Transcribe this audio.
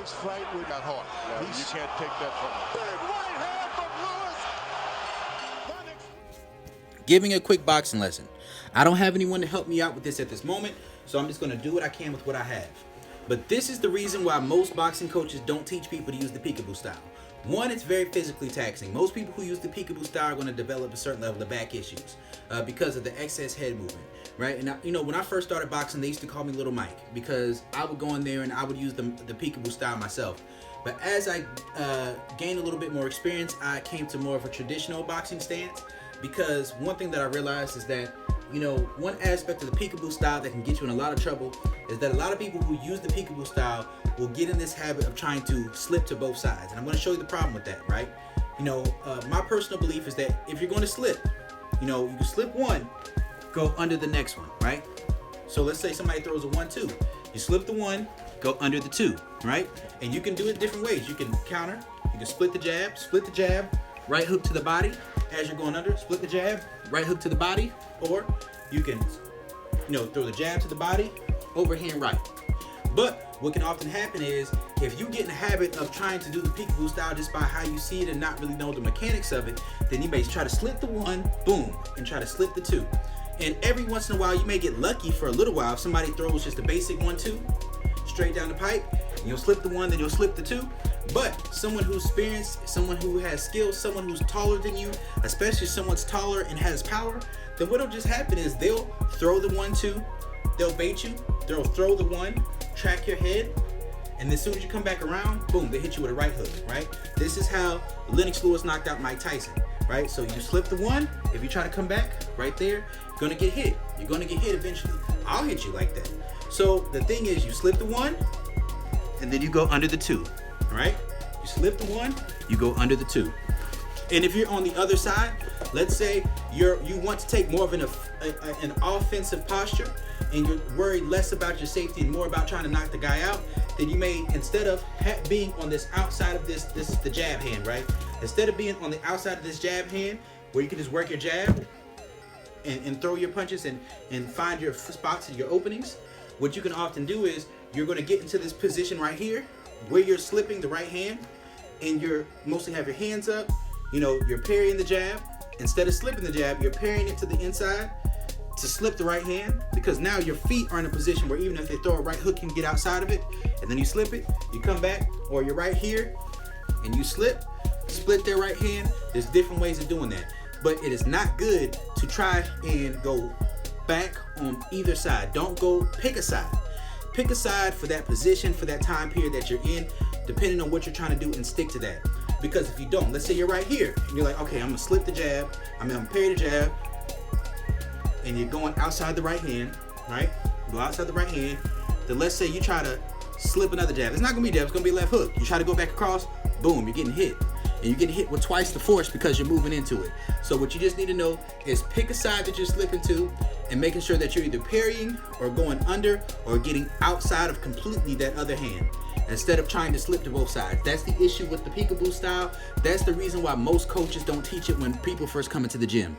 this fight with that heart. Yeah, you can't take that from him. Big right hand from Lewis. Giving a quick boxing lesson. I don't have anyone to help me out with this at this moment, so I'm just going to do what I can with what I have. But this is the reason why most boxing coaches don't teach people to use the peekaboo style. One, it's very physically taxing. Most people who use the peekaboo style are going to develop a certain level of back issues because of the excess head movement, right? And when I first started boxing, they used to call me Little Mike because I would go in there and I would use the peekaboo style myself. But as I gained a little bit more experience, I came to more of a traditional boxing stance because one thing that I realized is that one aspect of the peekaboo style that can get you in a lot of trouble is that a lot of people who use the peekaboo style will get in this habit of trying to slip to both sides. And I'm going to show you the problem with that, right? My personal belief is that if you're going to slip, you can slip one, go under the next one, right? So let's say somebody throws a 1-2. You slip the one, go under the 2, right? And you can do it different ways. You can counter, you can split the jab, right hook to the body as you're going under, split the jab, right hook to the body, or you can, throw the jab to the body, overhand right. But what can often happen is if you get in the habit of trying to do the peekaboo style just by how you see it and not really know the mechanics of it, then you may try to slip the 1, boom, and try to slip the 2. And every once in a while, you may get lucky for a little while if somebody throws just a basic 1-2 straight down the pipe. You'll slip the 1, then you'll slip the 2. But someone who's experienced, someone who has skills, someone who's taller than you, especially someone's taller and has power, then what'll just happen is they'll throw the 1-2, they'll bait you, they'll throw the 1, track your head, and as soon as you come back around, boom, they hit you with a right hook, right? This is how Lennox Lewis knocked out Mike Tyson, right? So you slip the 1, if you try to come back right there, you're gonna get hit. You're gonna get hit eventually. I'll hit you like that. So the thing is, you slip the 1, and then you go under the 2, right? You slip the 1, you go under the 2. And if you're on the other side, let's say you want to take more of an offensive posture and you're worried less about your safety and more about trying to knock the guy out, then you may, instead of being on this outside of this is the jab hand, right? Instead of being on the outside of this jab hand where you can just work your jab and throw your punches and find your spots and your openings, what you can often do is you're going to get into this position right here where you're slipping the right hand and you're mostly have your hands up, you're parrying the jab. Instead of slipping the jab, you're parrying it to the inside to slip the right hand, because now your feet are in a position where even if they throw a right hook, you can get outside of it, and then you slip it, you come back, or you're right here and you split their right hand. There's different ways of doing that, but it is not good to try and go back on either side. Don't go pick a side. Pick a side for that position, for that time period that you're in, depending on what you're trying to do, and stick to that. Because if you don't, let's say you're right here and you're like, okay, I'm gonna slip the jab, I'm gonna parry the jab, and you're going outside the right hand, right? Go outside the right hand. Then let's say you try to slip another jab. It's not gonna be jab, it's gonna be a left hook. You try to go back across, boom, you're getting hit. And you're getting hit with twice the force because you're moving into it. So what you just need to know is pick a side that you're slipping to and making sure that you're either parrying or going under or getting outside of completely that other hand, instead of trying to slip to both sides. That's the issue with the peekaboo style. That's the reason why most coaches don't teach it when people first come into the gym.